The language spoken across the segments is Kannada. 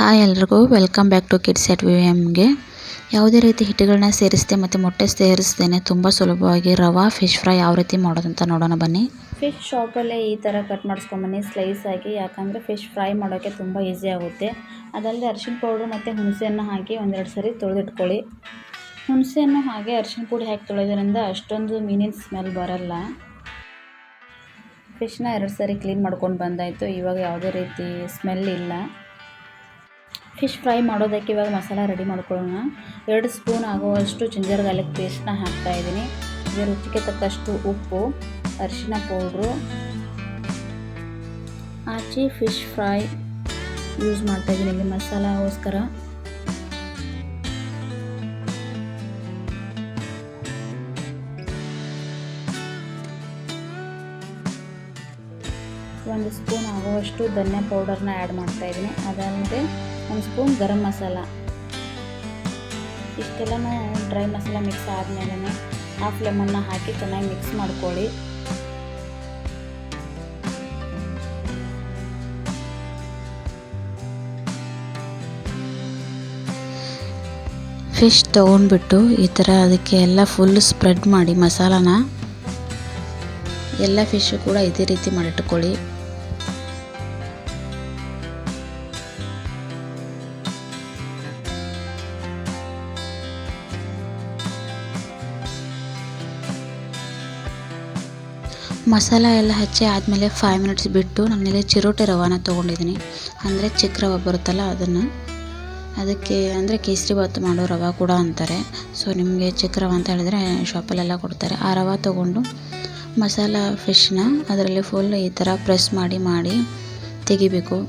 ಹಾಯ್ ಎಲ್ರಿಗೂ welcome back to kids at V ಎಮ್ಗೆ. ಯಾವುದೇ ರೀತಿ ಹಿಟ್ಟುಗಳನ್ನ ಸೇರಿಸದೆ ಮತ್ತು ಮೊಟ್ಟೆ ಸೇರಿಸ್ದೇನೆ ತುಂಬ ಸುಲಭವಾಗಿ ರವಾ ಫಿಶ್ ಫ್ರೈ ಯಾವ ರೀತಿ ಮಾಡೋದಂತ ನೋಡೋಣ ಬನ್ನಿ. ಫಿಶ್ ಶಾಪಲ್ಲೇ ಈ ಥರ ಕಟ್ ಮಾಡಿಸ್ಕೊಂಬನ್ನಿ ಸ್ಲೈಸ್ ಆಗಿ, ಯಾಕಂದರೆ ಫಿಶ್ ಫ್ರೈ ಮಾಡೋಕ್ಕೆ ತುಂಬ ಈಸಿ ಆಗುತ್ತೆ. ಅದಲ್ಲದೆ ಅರಿಶಿನ ಪೌಡ್ರು ಮತ್ತು ಹುಣಸೆಯನ್ನು ಹಾಕಿ ಒಂದೆರಡು ಸರಿ ತೊಳೆದಿಟ್ಕೊಳ್ಳಿ. ಹುಣಸೆಯನ್ನು ಹಾಗೆ ಅರಿಶಿನ ಪುಡಿ ಹಾಕಿ ತೊಳೆಯೋದ್ರಿಂದ ಅಷ್ಟೊಂದು ಮೀನಿನ ಸ್ಮೆಲ್ ಬರಲ್ಲ. ಫಿಶ್ನ 2 ಸರಿ ಕ್ಲೀನ್ ಮಾಡ್ಕೊಂಡು ಬಂದಾಯಿತು. ಇವಾಗ ಯಾವುದೇ ರೀತಿ ಸ್ಮೆಲ್ ಇಲ್ಲ. ಫಿಶ್ ಫ್ರೈ ಮಾಡೋದಕ್ಕೆ ಇವಾಗ ಮಸಾಲ ರೆಡಿ ಮಾಡ್ಕೊಳ್ಳೋಣ. 2 ಸ್ಪೂನ್ ಆಗುವಷ್ಟು ಜಿಂಜರ್ ಗಾರ್ಲಿಕ್ ಪೇಸ್ಟ್ನ ಹಾಕ್ತಾಯಿದ್ದೀನಿ. ಇದಕ್ಕೆ ರುಚಿಗೆ ತಕ್ಕಷ್ಟು ಉಪ್ಪು, ಅರಿಶಿನ ಪೌಡ್ರು, ಆಚಿ ಫಿಶ್ ಫ್ರೈ ಯೂಸ್ ಮಾಡ್ತಾಯಿದ್ದೀನಿ ಇಲ್ಲಿ ಮಸಾಲಗೋಸ್ಕರ. ಒಂದು ಸ್ಪೂನ್ ಆಗುವಷ್ಟು ಧನಿಯಾ ಪೌಡರ್ನ ಆ್ಯಡ್ ಮಾಡ್ತಾಯಿದ್ದೀನಿ. ಅದಲ್ಲದೆ 1 spoon garam masala. ಇಷ್ಟೆಲ್ಲನೂ dry masala mix ಆದಮೇಲೆ ಹಾಫ್ ಲೆಮನ್ನ ಹಾಕಿ ಚೆನ್ನಾಗಿ ಮಿಕ್ಸ್ ಮಾಡ್ಕೊಳ್ಳಿ. ಫಿಶ್ ತೊಗೊಂಡ್ಬಿಟ್ಟು ಈ ಥರ ಅದಕ್ಕೆ ಎಲ್ಲ ಫುಲ್ ಸ್ಪ್ರೆಡ್ ಮಾಡಿ ಮಸಾಲಾನ. ಎಲ್ಲ ಫಿಶು ಕೂಡ ಇದೇ ರೀತಿ ಮಾಡಿಟ್ಕೊಳ್ಳಿ. ಮಸಾಲ ಎಲ್ಲ ಹಚ್ಚಿ ಆದಮೇಲೆ 5 ಮಿನಿಟ್ಸ್ ಬಿಟ್ಟು ನಾನಿಲ್ಲಿ ಚಿರೋಟಿ ರವಾನ ತೊಗೊಂಡಿದ್ದೀನಿ. ಅಂದರೆ ಚಿಕ್ಕ ರವೆ ಬರುತ್ತಲ್ಲ ಅದನ್ನು. ಅದಕ್ಕೆ ಅಂದರೆ ಕೇಸರಿ ಬಾತ್ ಮಾಡೋ ರವೆ ಕೂಡ ಅಂತಾರೆ. ಸೊ ನಿಮಗೆ ಚಿಕ್ಕ ರವೆ ಅಂತ ಹೇಳಿದರೆ ಶಾಪಲ್ಲೆಲ್ಲ ಕೊಡ್ತಾರೆ. ಆ ರವೆ ತೊಗೊಂಡು ಮಸಾಲ ಫಿಶ್ನ ಅದರಲ್ಲಿ ಫುಲ್ ಈ ಥರ ಪ್ರೆಸ್ ಮಾಡಿ ತೆಗಿಬೇಕು.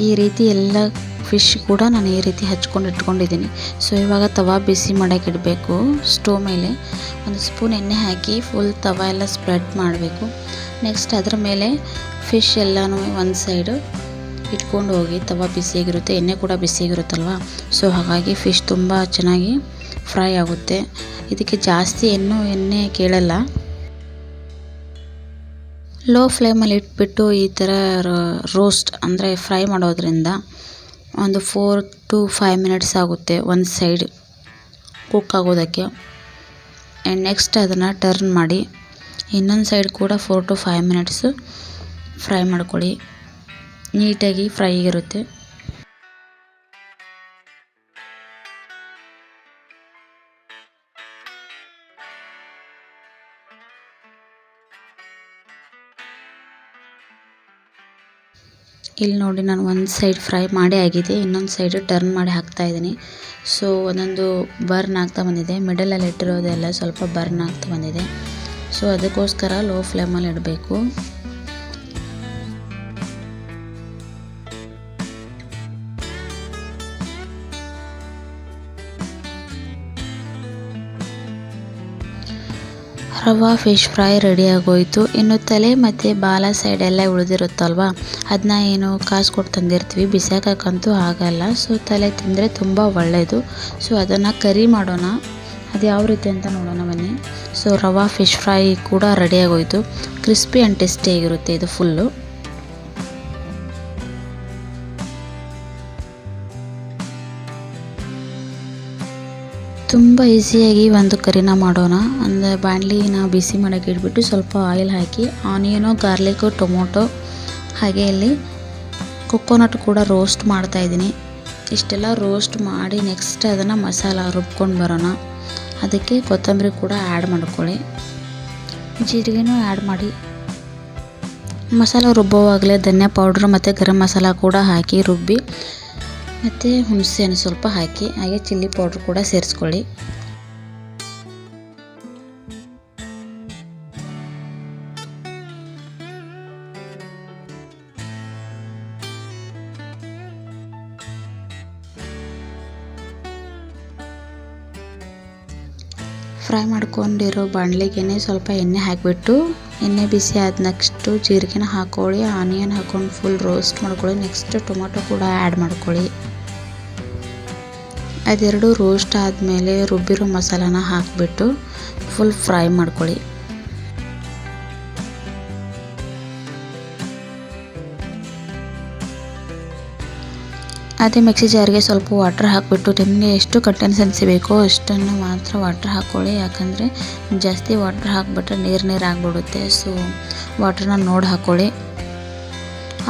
ಈ ರೀತಿ ಎಲ್ಲ ಫಿಶ್ ಕೂಡ ನಾನು ಈ ರೀತಿ ಹಚ್ಕೊಂಡು ಇಟ್ಕೊಂಡಿದ್ದೀನಿ. ಸೊ ಇವಾಗ ತವಾ ಬಿಸಿ ಮಾಡೋಕೆ ಇಡಬೇಕು. ಸ್ಟೋವ್ ಮೇಲೆ 1 ಸ್ಪೂನ್ ಎಣ್ಣೆ ಹಾಕಿ ಫುಲ್ ತವಾ ಎಲ್ಲ ಸ್ಪ್ರೆಡ್ ಮಾಡಬೇಕು. ನೆಕ್ಸ್ಟ್ ಅದರ ಮೇಲೆ ಫಿಶ್ ಎಲ್ಲನೂ ಒಂದು ಸೈಡು ಇಟ್ಕೊಂಡು ಹೋಗಿ. ತವಾ ಬಿಸಿಯಾಗಿರುತ್ತೆ, ಎಣ್ಣೆ ಕೂಡ ಬಿಸಿಯಾಗಿರುತ್ತಲ್ವ. ಸೊ ಹಾಗಾಗಿ ಫಿಶ್ ತುಂಬ ಚೆನ್ನಾಗಿ ಫ್ರೈ ಆಗುತ್ತೆ. ಇದಕ್ಕೆ ಜಾಸ್ತಿ ಎಣ್ಣೆ ಕೇಳಲ್ಲ. ಲೋ ಫ್ಲೇಮಲ್ಲಿ ಇಟ್ಬಿಟ್ಟು ಈ ಥರ ರೋಸ್ಟ್ ಅಂದರೆ ಫ್ರೈ ಮಾಡೋದ್ರಿಂದ ಒಂದು 4 to 5 ಮಿನಿಟ್ಸ್ ಆಗುತ್ತೆ ಒಂದು ಸೈಡ್ ಕುಕ್ ಆಗೋದಕ್ಕೆ. ಆ್ಯಂಡ್ ನೆಕ್ಸ್ಟ್ ಅದನ್ನು ಟರ್ನ್ ಮಾಡಿ ಇನ್ನೊಂದು ಸೈಡ್ ಕೂಡ 4 to 5 ಮಿನಿಟ್ಸು ಫ್ರೈ ಮಾಡ್ಕೊಳ್ಳಿ. ನೀಟಾಗಿ ಫ್ರೈ ಆಗಿರುತ್ತೆ. ಇಲ್ಲಿ ನೋಡಿ ನಾನು ಒಂದು ಸೈಡ್ ಫ್ರೈ ಮಾಡಿ ಆಗಿದೆ, ಇನ್ನೊಂದು ಸೈಡ್ ಟರ್ನ್ ಮಾಡಿ ಹಾಕ್ತಾಯಿದ್ದೀನಿ. ಸೊ ಒಂದೊಂದು ಬರ್ನ್ ಆಗ್ತಾ ಬಂದಿದೆ. ಮಿಡಲಲ್ಲಿ ಇಟ್ಟಿರೋದೆಲ್ಲ ಸ್ವಲ್ಪ ಬರ್ನ್ ಆಗ್ತಾ ಬಂದಿದೆ. ಸೊ ಅದಕ್ಕೋಸ್ಕರ ಲೋ ಫ್ಲೇಮಲ್ಲಿ ಇಡಬೇಕು. ರವಾ ಫಿಶ್ ಫ್ರೈ ರೆಡಿ ಆಗೋಯಿತು. ಇನ್ನು ತಲೆ ಮತ್ತು ಬಾಲ ಸೈಡೆಲ್ಲ ಉಳಿದಿರುತ್ತಲ್ವ, ಅದನ್ನ ಏನು ಕಾಸು ಕೊಟ್ಟು ತಂದಿರ್ತೀವಿ, ಬಿಸಾಕೋಕ್ಕಂತೂ ಆಗಲ್ಲ. ಸೊ ತಲೆ ತಿಂದರೆ ತುಂಬ ಒಳ್ಳೆಯದು. ಸೊ ಅದನ್ನು ಕರಿ ಮಾಡೋಣ. ಅದು ಯಾವ ರೀತಿ ಅಂತ ನೋಡೋಣ ಬನ್ನಿ. ಸೊ ರವಾ ಫಿಶ್ ಫ್ರೈ ಕೂಡ ರೆಡಿ ಆಗೋಯಿತು. ಕ್ರಿಸ್ಪಿ ಆ್ಯಂಡ್ ಟೇಸ್ಟಿಯಾಗಿರುತ್ತೆ ಇದು ಫುಲ್ಲು. ತುಂಬ ಈಸಿಯಾಗಿ ಒಂದು ಕರಿನ ಮಾಡೋಣ. ಅಂದರೆ ಬಾಣಲಿನ ಬಿಸಿ ಮಾಡೋಕ್ಕೆ ಇಟ್ಬಿಟ್ಟು ಸ್ವಲ್ಪ ಆಯಿಲ್ ಹಾಕಿ ಆನಿಯನು, ಗಾರ್ಲಿಕ್ಕು, ಟೊಮೊಟೊ ಹಾಗೆ ಇಲ್ಲಿ ಕೊಕೊನಟ್ ಕೂಡ ರೋಸ್ಟ್ ಮಾಡ್ತಾಯಿದ್ದೀನಿ. ಇಷ್ಟೆಲ್ಲ ರೋಸ್ಟ್ ಮಾಡಿ ನೆಕ್ಸ್ಟ್ ಅದನ್ನು ಮಸಾಲ ರುಬ್ಕೊಂಡು ಬರೋಣ. ಅದಕ್ಕೆ ಕೊತ್ತಂಬರಿ ಕೂಡ ಆ್ಯಡ್ ಮಾಡ್ಕೊಳ್ಳಿ, ಜೀರಿಗೆನೂ ಆ್ಯಡ್ ಮಾಡಿ. ಮಸಾಲ ರುಬ್ಬುವಾಗಲೇ ಧನಿಯಾ ಪೌಡ್ರು ಮತ್ತು ಗರಂ ಮಸಾಲ ಕೂಡ ಹಾಕಿ ರುಬ್ಬಿ ಮತ್ತು ಹುಣಸೆಹಣ್ಣು ಸ್ವಲ್ಪ ಹಾಕಿ ಹಾಗೆ ಚಿಲ್ಲಿ ಪೌಡ್ರ್ ಕೂಡ ಸೇರಿಸ್ಕೊಳ್ಳಿ. ಫ್ರೈ ಮಾಡ್ಕೊಂಡಿರೋ ಬಾಣಲಿಗೆ ಸ್ವಲ್ಪ ಎಣ್ಣೆ ಹಾಕಿಬಿಟ್ಟು ಎಣ್ಣೆ ಬಿಸಿ ಆದ ನೆಕ್ಸ್ಟು ಜೀರಿಗೆನ ಹಾಕ್ಕೊಳ್ಳಿ, ಆನಿಯನ್ ಹಾಕ್ಕೊಂಡು ಫುಲ್ ರೋಸ್ಟ್ ಮಾಡ್ಕೊಳ್ಳಿ. ನೆಕ್ಸ್ಟ್ ಟೊಮೊಟೊ ಕೂಡ ಆ್ಯಡ್ ಮಾಡ್ಕೊಳ್ಳಿ. ಅದೆರಡು ರೋಸ್ಟ್ ಆದಮೇಲೆ ರುಬ್ಬಿರೋ ಮಸಾಲಾನ ಹಾಕಿಬಿಟ್ಟು ಫುಲ್ ಫ್ರೈ ಮಾಡ್ಕೊಳ್ಳಿ. ಅದೇ ಮಿಕ್ಸಿ ಜಾರಿಗೆ ಸ್ವಲ್ಪ ವಾಟರ್ ಹಾಕಿಬಿಟ್ಟು ನಿಮಗೆ ಎಷ್ಟು ಕನ್ಸಿಸ್ಟೆನ್ಸಿ ಬೇಕೋ ಅಷ್ಟನ್ನು ಮಾತ್ರ ವಾಟರ್ ಹಾಕ್ಕೊಳ್ಳಿ. ಯಾಕಂದರೆ ಜಾಸ್ತಿ ವಾಟರ್ ಹಾಕಿಬಿಟ್ರೆ ನೀರು ಆಗಿಬಿಡುತ್ತೆ. ಸೊ ವಾಟರ್ನ ನೋಡಿ ಹಾಕ್ಕೊಳ್ಳಿ.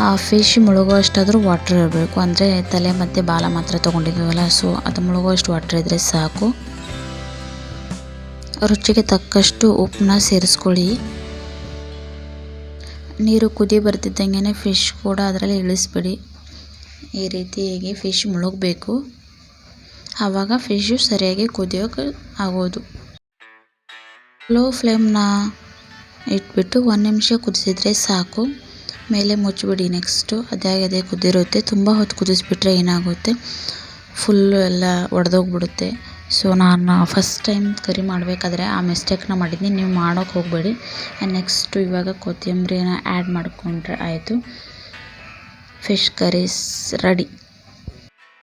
ಆ ಫಿಶ್ ಮುಳುಗೋ ಅಷ್ಟಾದರೂ ವಾಟರ್ ಇರಬೇಕು. ಅಂದರೆ ತಲೆ ಮತ್ತು ಬಾಲ ಮಾತ್ರ ತೊಗೊಂಡಿದ್ದೀವಲ್ಲ, ಸೊ ಅದು ಮುಳುಗೋ ಅಷ್ಟು ವಾಟರ್ ಇದ್ದರೆ ಸಾಕು. ರುಚಿಗೆ ತಕ್ಕಷ್ಟು ಉಪ್ಪನ್ನ ಸೇರಿಸ್ಕೊಳ್ಳಿ. ನೀರು ಕುದಿ ಬರ್ತಿದ್ದಂಗೆ ಫಿಶ್ ಕೂಡ ಅದರಲ್ಲಿ ಇಳಿಸ್ಬಿಡಿ. ಈ ರೀತಿಯಾಗಿ ಫಿಶ್ ಮುಳುಗಬೇಕು. ಆವಾಗ ಫಿಶು ಸರಿಯಾಗಿ ಕುದಿಯೋಕೆ ಆಗೋದು. ಲೋ ಫ್ಲೇಮ್ನ ಇಟ್ಬಿಟ್ಟು 1 ನಿಮಿಷ ಕುದಿಸಿದ್ರೆ ಸಾಕು. ಮೇಲೆ ಮುಚ್ಚಿಬಿಡಿ. ನೆಕ್ಸ್ಟು ಅದೇ ಕುದಿರುತ್ತೆ. ತುಂಬ ಹೊತ್ತು ಕುದಿಸ್ಬಿಟ್ರೆ ಏನಾಗುತ್ತೆ, ಫುಲ್ಲು ಎಲ್ಲ ಒಡೆದೋಗ್ಬಿಡುತ್ತೆ. ಸೊ ನಾನು ಫಸ್ಟ್ ಟೈಮ್ ಕರಿ ಮಾಡಬೇಕಾದ್ರೆ ಆ ಮಿಸ್ಟೇಕ್ನ ಮಾಡಿದ್ದೀನಿ. ನೀವು ಮಾಡೋಕ್ಕೆ ಹೋಗಬೇಡಿ. ನೆಕ್ಸ್ಟು ಇವಾಗ ಕೊತ್ತಂಬರಿನ ಆ್ಯಡ್ ಮಾಡಿಕೊಂಡ್ರೆ ಆಯಿತು. Fish curries ready.